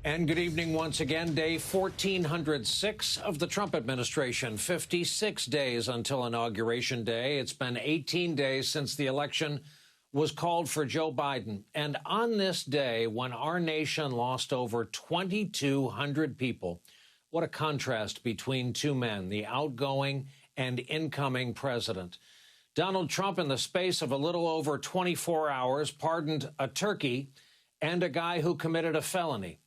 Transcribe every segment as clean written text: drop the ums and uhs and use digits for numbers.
And good evening once again. Day 1406 of the Trump administration. 56 days until Inauguration Day. It's been 18 days since the election was called for Joe Biden. And on this day, when our nation lost over 2,200 people, what a contrast between two men, the outgoing and incoming president. Donald Trump, in the space of a little over 24 hours, pardoned a turkey and a guy who committed a felony.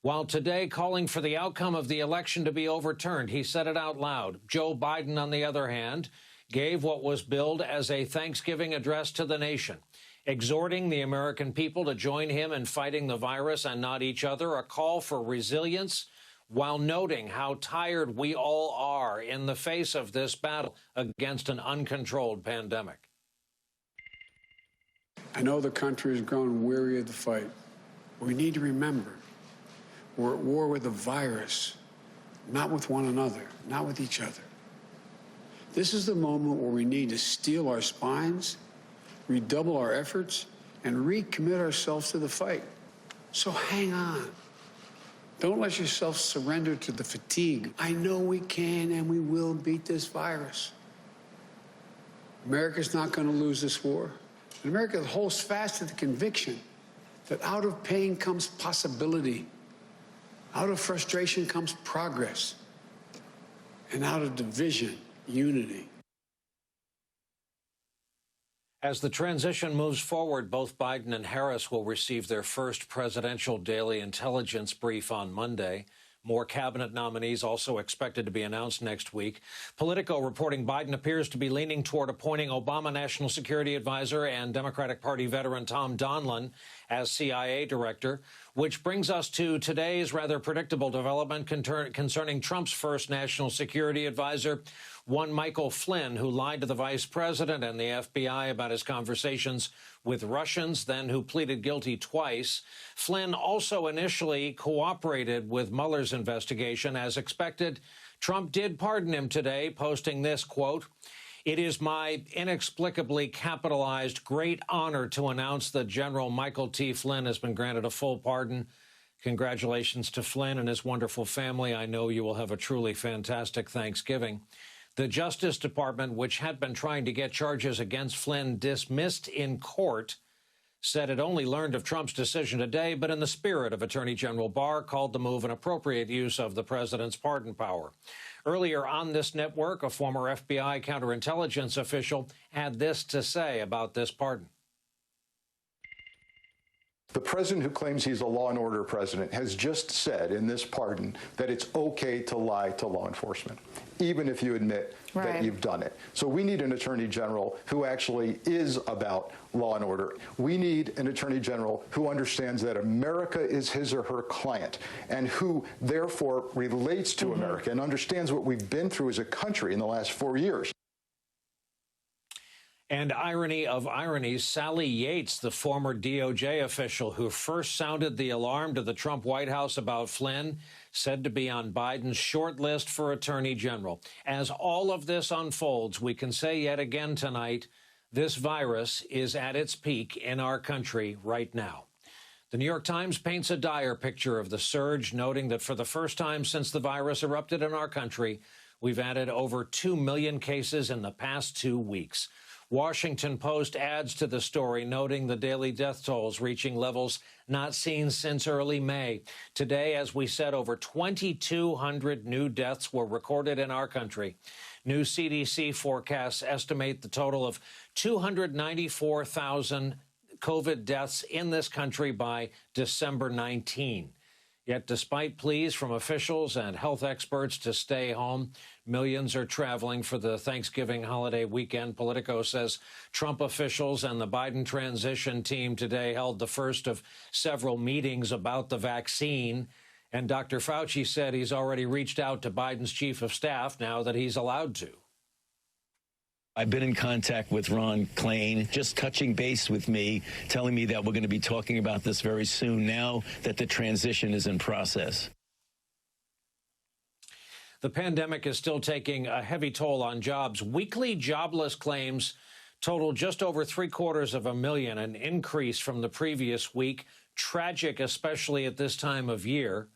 While today calling for the outcome of the election to be overturned, he said it out loud. Joe Biden, on the other hand, gave what was billed as a Thanksgiving address to the nation, exhorting the American people to join him in fighting the virus and not each other, a call for resilience, while noting how tired we all are in the face of this battle against an uncontrolled pandemic. I know the country has grown weary of the fight. We need to remember we're at war with the virus, not with one another, not with each other. This is the moment where we need to steel our spines, redouble our efforts, and recommit ourselves to the fight. So hang on. Don't let yourself surrender to the fatigue. I know we can and we will beat this virus. America's not going to lose this war. And America holds fast to the conviction that out of pain comes possibility. Out of frustration comes progress. And out of division, unity. As the transition moves forward, both Biden and Harris will receive their first presidential daily intelligence brief on Monday. More cabinet nominees also expected to be announced next week. Politico reporting Biden appears to be leaning toward appointing Obama National Security Advisor and Democratic Party veteran Tom Donilon as CIA director, which brings us to today's rather predictable development concerning Trump's first national security advisor, one Michael Flynn, who lied to the vice president and the FBI about his conversations with Russians, then who pleaded guilty twice. Flynn also initially cooperated with Mueller's investigation. As expected, Trump did pardon him today, posting this, quote, "It is my inexplicably capitalized great honor to announce that General Michael T. Flynn has been granted a full pardon. Congratulations to Flynn and his wonderful family. I know you will have a truly fantastic Thanksgiving." The Justice Department, which had been trying to get charges against Flynn dismissed in court, said it only learned of Trump's decision today, but in the spirit of Attorney General Barr, called the move an appropriate use of the president's pardon power. Earlier on this network, a former FBI counterintelligence official had this to say about this pardon. The president who claims he's a law and order president has just said in this pardon that it's okay to lie to law enforcement, even if you admit that you've done it. So we need an attorney general who actually is about law and order. We need an attorney general who understands that America is his or her client and who therefore relates to America and understands what we've been through as a country in the last 4 years. And irony of ironies, Sally Yates, the former DOJ official who first sounded the alarm to the Trump White House about Flynn, said to be on Biden's short list for attorney general. As all of this unfolds, we can say yet again tonight, this virus is at its peak in our country right now. The New York Times paints a dire picture of the surge, noting that for the first time since the virus erupted in our country, we've added over 2 million cases in the past 2 weeks. Washington Post adds to the story, noting the daily death tolls reaching levels not seen since early May. Today, as we said, over 2,200 new deaths were recorded in our country. New CDC forecasts estimate the total of 294,000 COVID deaths in this country by December 19. Yet despite pleas from officials and health experts to stay home, millions are traveling for the Thanksgiving holiday weekend. Politico says Trump officials and the Biden transition team today held the first of several meetings about the vaccine. And Dr. Fauci said he's already reached out to Biden's chief of staff now that he's allowed to. I've been in contact with Ron Klain, just touching base with me, telling me that we're going to be talking about this very soon now that the transition is in process. The pandemic is still taking a heavy toll on jobs. Weekly jobless claims totaled just over 750,000, an increase from the previous week. Tragic, especially at this time of year.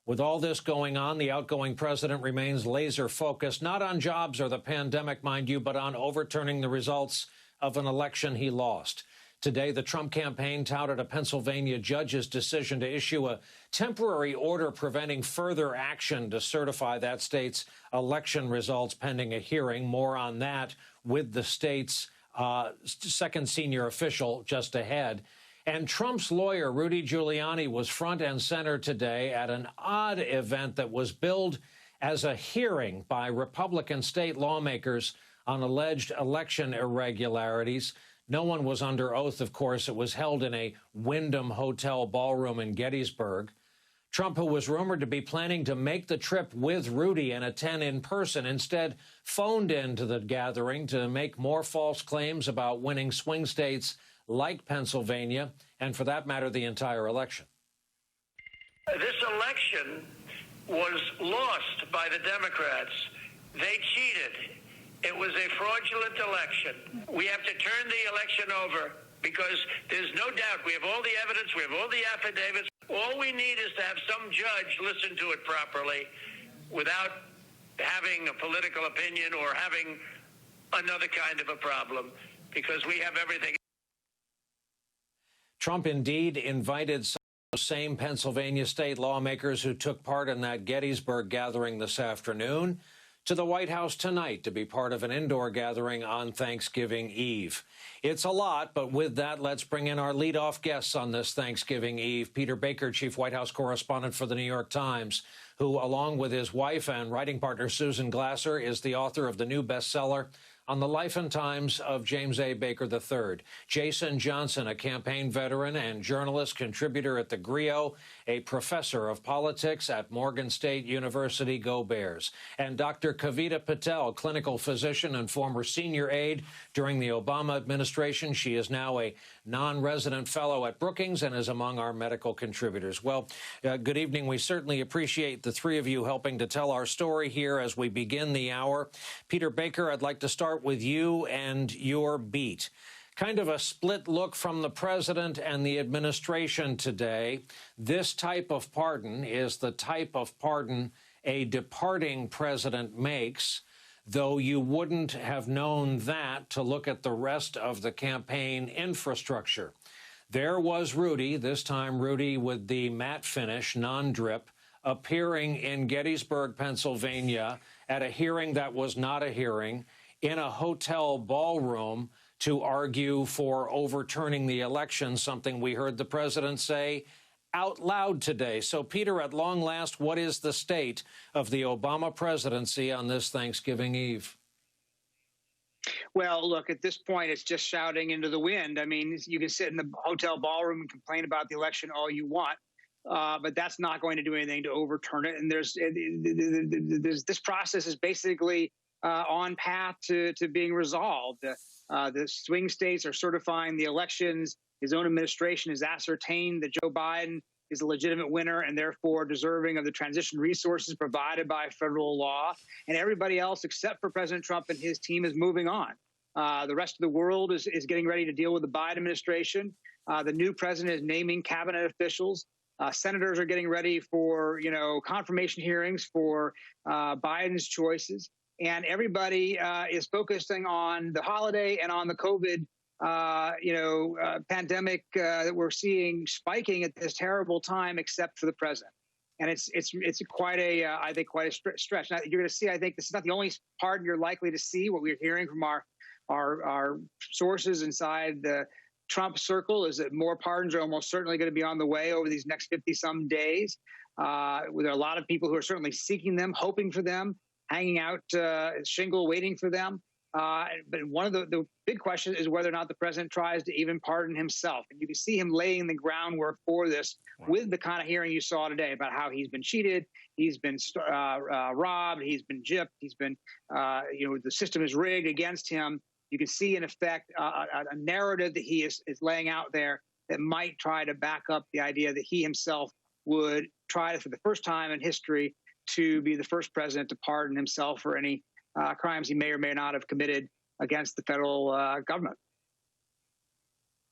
With all this going on, the outgoing president remains laser focused, not on jobs or the pandemic, mind you, but on overturning the results of an election he lost. Today, the Trump campaign touted a Pennsylvania judge's decision to issue a temporary order preventing further action to certify that state's election results pending a hearing. More on that with the state's second senior official just ahead. And Trump's lawyer, Rudy Giuliani, was front and center today at an odd event that was billed as a hearing by Republican state lawmakers on alleged election irregularities. No one was under oath, of course. It was held in a Wyndham Hotel ballroom in Gettysburg. Trump, who was rumored to be planning to make the trip with Rudy and attend in person, instead phoned into the gathering to make more false claims about winning swing states like Pennsylvania, and for that matter, the entire election. This election was lost by the Democrats. They cheated. It was a fraudulent election. We have to turn the election over because there's no doubt we have all the evidence, we have all the affidavits. All we need is to have some judge listen to it properly without having a political opinion or having another kind of a problem, because we have everything. Trump indeed invited some of those same Pennsylvania state lawmakers who took part in that Gettysburg gathering this afternoon to the White House tonight to be part of an indoor gathering on Thanksgiving Eve. It's a lot, but with that, let's bring in our leadoff guests on this Thanksgiving Eve. Peter Baker, chief White House correspondent for the New York Times, who, along with his wife and writing partner Susan Glasser, is the author of the new bestseller on the life and times of James A. Baker III. Jason Johnson, a campaign veteran and journalist, contributor at the Griot, a professor of politics at Morgan State University. Go Bears. And Dr. Kavita Patel, clinical physician and former senior aide during the Obama administration. She is now a non-resident fellow at Brookings and is among our medical contributors. Well, good evening. We certainly appreciate the three of you helping to tell our story here as we begin the hour. Peter Baker, I'd like to start with you and your beat. Kind of a split look from the president and the administration today. This type of pardon is the type of pardon a departing president makes, though you wouldn't have known that to look at the rest of the campaign infrastructure. There was Rudy, this time Rudy with the matte finish, non-drip, appearing in Gettysburg, Pennsylvania, at a hearing that was not a hearing, in a hotel ballroom to argue for overturning the election, something we heard the president say out loud today. So, Peter, at long last, what is the state of the Obama presidency on this Thanksgiving Eve? Well, look, at this point, it's just shouting into the wind. I mean, you can sit in the hotel ballroom and complain about the election all you want, but that's not going to do anything to overturn it. And this process is basically on path to being resolved. The swing states are certifying the elections. His own administration has ascertained that Joe Biden is a legitimate winner and therefore deserving of the transition resources provided by federal law. And everybody else except for President Trump and his team is moving on. The rest of the world is getting ready to deal with the Biden administration. The new president is naming cabinet officials. Senators are getting ready for, confirmation hearings for Biden's choices. And everybody is focusing on the holiday and on the COVID, pandemic that we're seeing spiking at this terrible time, except for the president. And it's quite a, I think, quite a stretch. Now, you're going to see, I think this is not the only pardon you're likely to see. What we're hearing from our sources inside the Trump circle is that more pardons are almost certainly going to be on the way over these next 50-some days. There are a lot of people who are certainly seeking them, hoping for them, hanging out shingle, waiting for them. But one of the big questions is whether or not the president tries to even pardon himself. And you can see him laying the groundwork for this with the kind of hearing you saw today about how he's been cheated, he's been robbed, he's been gypped, he's been, the system is rigged against him. You can see, in effect, a narrative that he is laying out there that might try to back up the idea that he himself would try, for the first time in history, to be the first president to pardon himself for any crimes he may or may not have committed against the federal government.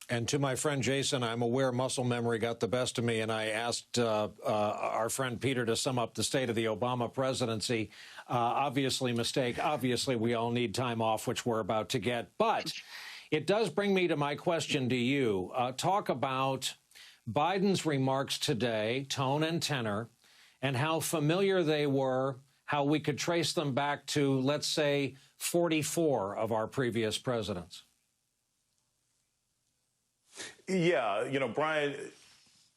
And to my friend Jason, I'm aware muscle memory got the best of me, and I asked our friend Peter to sum up the state of the Obama presidency. Obviously, mistake. Obviously, we all need time off, which we're about to get. But it does bring me to my question to you. Talk about Biden's remarks today, tone and tenor, and how familiar they were, how we could trace them back to, let's say, 44 of our previous presidents. Yeah, you know, Brian,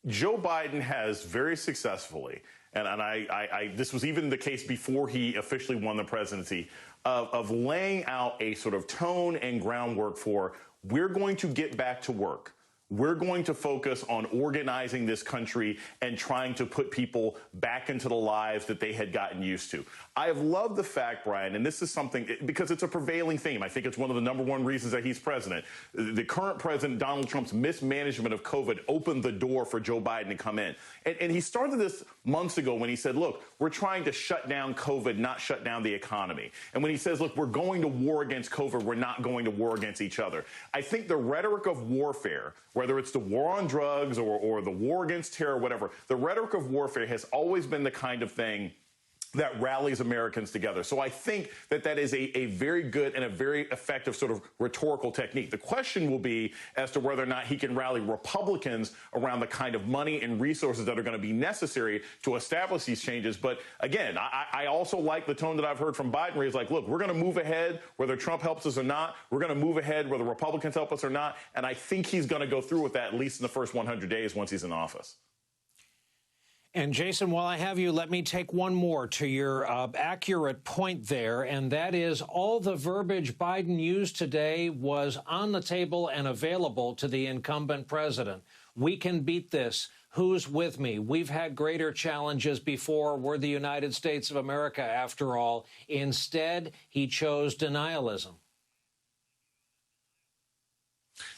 Joe Biden has very successfully, and this was even the case before he officially won the presidency, of laying out a sort of tone and groundwork for we're going to get back to work. We're going to focus on organizing this country and trying to put people back into the lives that they had gotten used to. I have loved the fact, Brian, and this is something, because it's a prevailing theme. I think it's one of the #1 reasons that he's president. The current president, Donald Trump's mismanagement of COVID opened the door for Joe Biden to come in. And he started this months ago when he said, look, we're trying to shut down COVID, not shut down the economy. And when he says, look, we're going to war against COVID, we're not going to war against each other. I think the rhetoric of warfare, whether it's the war on drugs or the war against terror, whatever, the rhetoric of warfare has always been the kind of thing that rallies Americans together. So I think that is a very good and a very effective sort of rhetorical technique. The question will be as to whether or not he can rally Republicans around the kind of money and resources that are going to be necessary to establish these changes. But again, I also like the tone that I've heard from Biden where he's like, look, we're going to move ahead whether Trump helps us or not. We're going to move ahead whether Republicans help us or not. And I think he's going to go through with that at least in the first 100 days once he's in office. And Jason, while I have you, let me take one more to your accurate point there, and that is all the verbiage Biden used today was on the table and available to the incumbent president. We can beat this. Who's with me? We've had greater challenges before. We're the United States of America, after all. Instead, he chose denialism.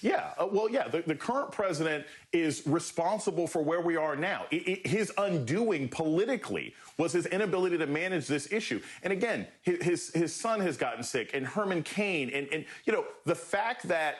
Yeah, the current president is responsible for where we are now. His undoing politically was his inability to manage this issue. And again, his son has gotten sick, and Herman Cain, and you know, the fact that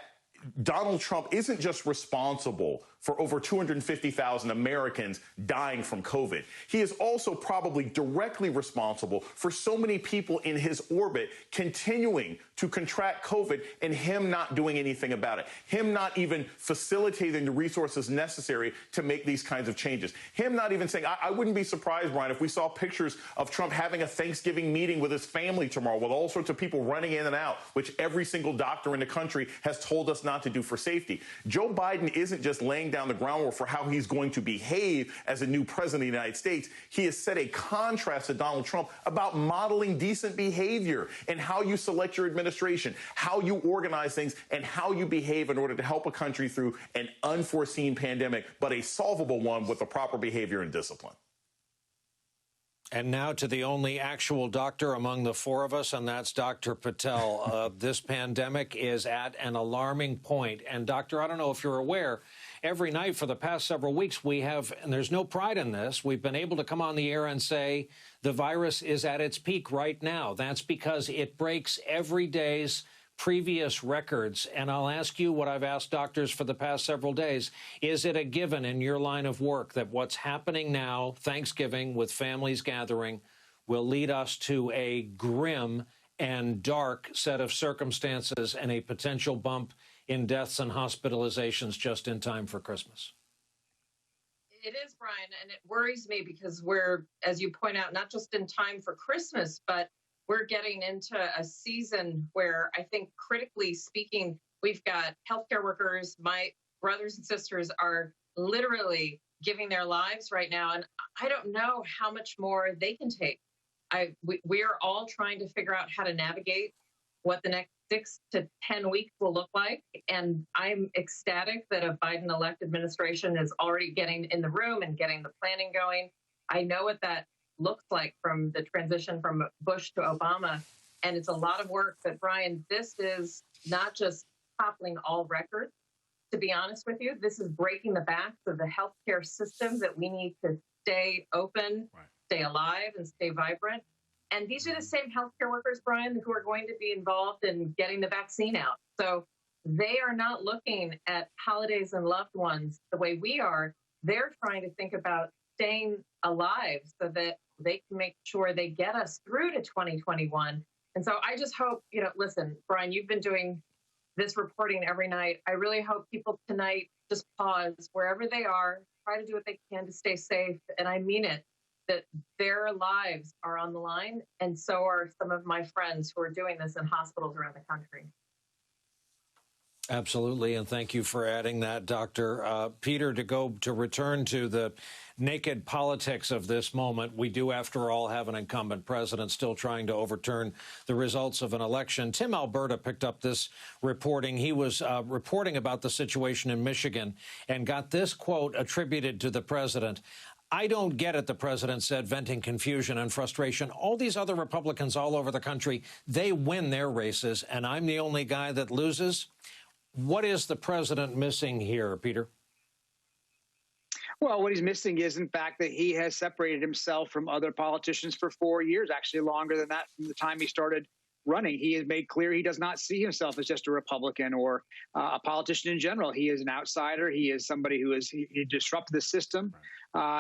Donald Trump isn't just responsible for over 250,000 Americans dying from COVID. He is also probably directly responsible for so many people in his orbit continuing to contract COVID and him not doing anything about it. Him not even facilitating the resources necessary to make these kinds of changes. Him not even saying, I wouldn't be surprised, Brian, if we saw pictures of Trump having a Thanksgiving meeting with his family tomorrow with all sorts of people running in and out, which every single doctor in the country has told us not to do for safety. Joe Biden isn't just laying down the groundwork for how he's going to behave as a new president of the United States. He has set a contrast to Donald Trump about modeling decent behavior and how you select your administration, how you organize things, and how you behave in order to help a country through an unforeseen pandemic, but a solvable one with the proper behavior and discipline. And now to the only actual doctor among the four of us, and that's Dr. Patel. This pandemic is at an alarming point. And, Doctor, I don't know if you're aware, every night for the past several weeks we have, and there's no pride in this, we've been able to come on the air and say the virus is at its peak right now. That's because it breaks every day's previous records. And I'll ask you what I've asked doctors for the past several days. Is it a given in your line of work that what's happening now, Thanksgiving, with families gathering, will lead us to a grim and dark set of circumstances and a potential bump in deaths and hospitalizations just in time for Christmas? It is, Brian, and it worries me because we're, as you point out, not just in time for Christmas, but we're getting into a season where I think, critically speaking, we've got healthcare workers. My brothers and sisters are literally giving their lives right now, and I don't know how much more they can take. We are all trying to figure out how to navigate what the next 6 to 10 weeks will look like, and I'm ecstatic that a Biden-elect administration is already getting in the room and getting the planning going. I know what that looks like from the transition from Bush to Obama. And it's a lot of work. But, Brian, this is not just toppling all records. To be honest with you, this is breaking the backs of the healthcare system that we need to stay open, stay alive, and stay vibrant. And these are the same healthcare workers, Brian, who are going to be involved in getting the vaccine out. So they are not looking at holidays and loved ones the way we are. They're trying to think about staying alive so that they can make sure they get us through to 2021. And so I just hope, listen, Brian, you've been doing this reporting every night. I really hope people tonight just pause wherever they are, try to do what they can to stay safe. And I mean it, that their lives are on the line. And so are some of my friends who are doing this in hospitals around the country. Absolutely, and thank you for adding that, Doctor. Peter, to return to the naked politics of this moment, we do, after all, have an incumbent president still trying to overturn the results of an election. Tim Alberta picked up this reporting. He was reporting about the situation in Michigan and got this quote attributed to the president. "I don't get it," the president said, venting confusion and frustration. "All these other Republicans all over the country, they win their races, and I'm the only guy that loses." What is the president missing here, Peter? Well, what he's missing is, in fact, that he has separated himself from other politicians for 4 years, actually longer than that, from the time he started running. He has made clear he does not see himself as just a Republican or a politician in general. He is an outsider. He is somebody who he disrupted the system.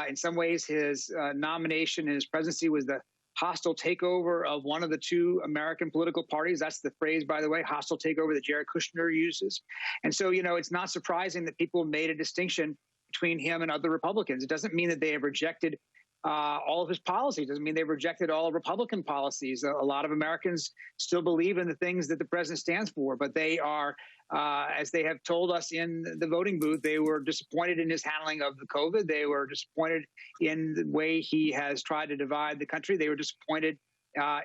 In some ways, his nomination and his presidency was the hostile takeover of one of the two American political parties. That's the phrase, by the way, hostile takeover, that Jared Kushner uses. And so, it's not surprising that people made a distinction between him and other Republicans. It doesn't mean that they have rejected all of his policies. It doesn't mean they've rejected all of Republican policies. A lot of Americans still believe in the things that the president stands for, but they are, as they have told us in the voting booth, they were disappointed in his handling of the COVID. They were disappointed in the way he has tried to divide the country. They were disappointed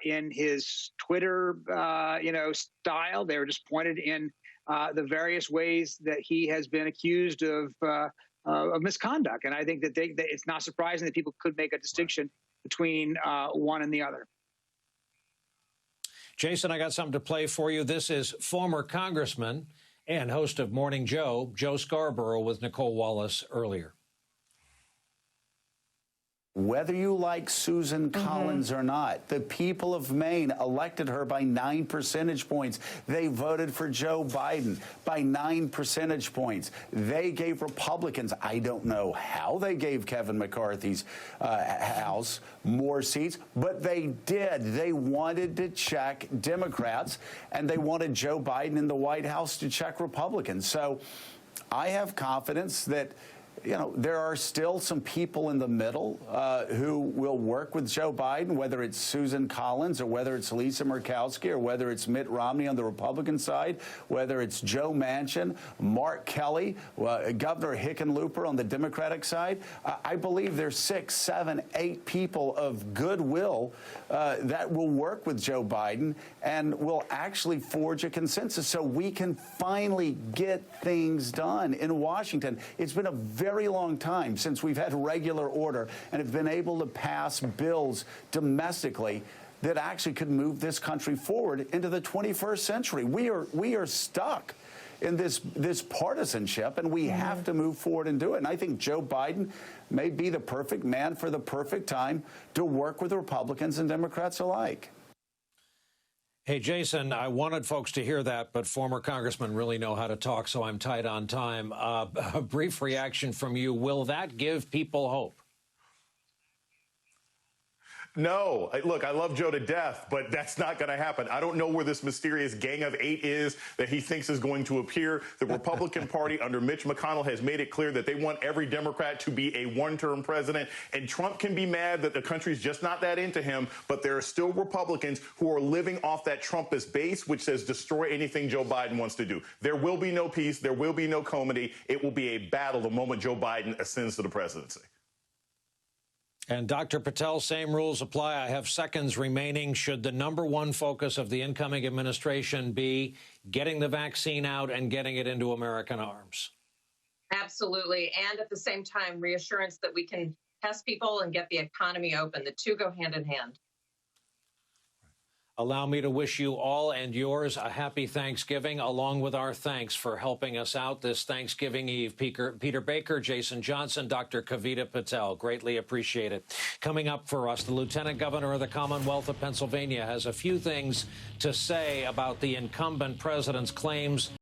in his Twitter, style. They were disappointed in the various ways that he has been accused of misconduct. And I think that it's not surprising that people could make a distinction between one and the other. Jason, I got something to play for you. This is former Congressman and host of Morning Joe, Joe Scarborough, with Nicole Wallace earlier. Whether you like Susan Collins or not, the people of Maine elected her by 9 percentage points. They voted for Joe Biden by 9 percentage points. They gave Republicans, I don't know how they gave Kevin McCarthy's House more seats, but they did. They wanted to check Democrats, and they wanted Joe Biden in the White House to check Republicans. So I have confidence that there are still some people in the middle who will work with Joe Biden, whether it's Susan Collins or whether it's Lisa Murkowski or whether it's Mitt Romney on the Republican side, whether it's Joe Manchin, Mark Kelly, Governor Hickenlooper on the Democratic side. I believe there's 6, 7, 8 people of goodwill that will work with Joe Biden and will actually forge a consensus so we can finally get things done in Washington. It's been a very long time since we've had regular order and have been able to pass bills domestically that actually could move this country forward into the 21st century. We are stuck in this partisanship, and we have to move forward and do it. And I think Joe Biden may be the perfect man for the perfect time to work with Republicans and Democrats alike. Hey, Jason, I wanted folks to hear that, but former congressmen really know how to talk, so I'm tight on time. A brief reaction from you. Will that give people hope? No. Look, I love Joe to death, but that's not going to happen. I don't know where this mysterious gang of 8 is that he thinks is going to appear. The Republican Party under Mitch McConnell has made it clear that they want every Democrat to be a one-term president. And Trump can be mad that the country's just not that into him, but there are still Republicans who are living off that Trumpist base, which says destroy anything Joe Biden wants to do. There will be no peace. There will be no comity. It will be a battle the moment Joe Biden ascends to the presidency. And Dr. Patel, same rules apply. I have seconds remaining. Should the number one focus of the incoming administration be getting the vaccine out and getting it into American arms? Absolutely. And at the same time, reassurance that we can test people and get the economy open. The two go hand in hand. Allow me to wish you all and yours a happy Thanksgiving, along with our thanks for helping us out this Thanksgiving Eve. Peter Baker, Jason Johnson, Dr. Kavita Patel. Greatly appreciate it. Coming up for us, the Lieutenant Governor of the Commonwealth of Pennsylvania has a few things to say about the incumbent president's claims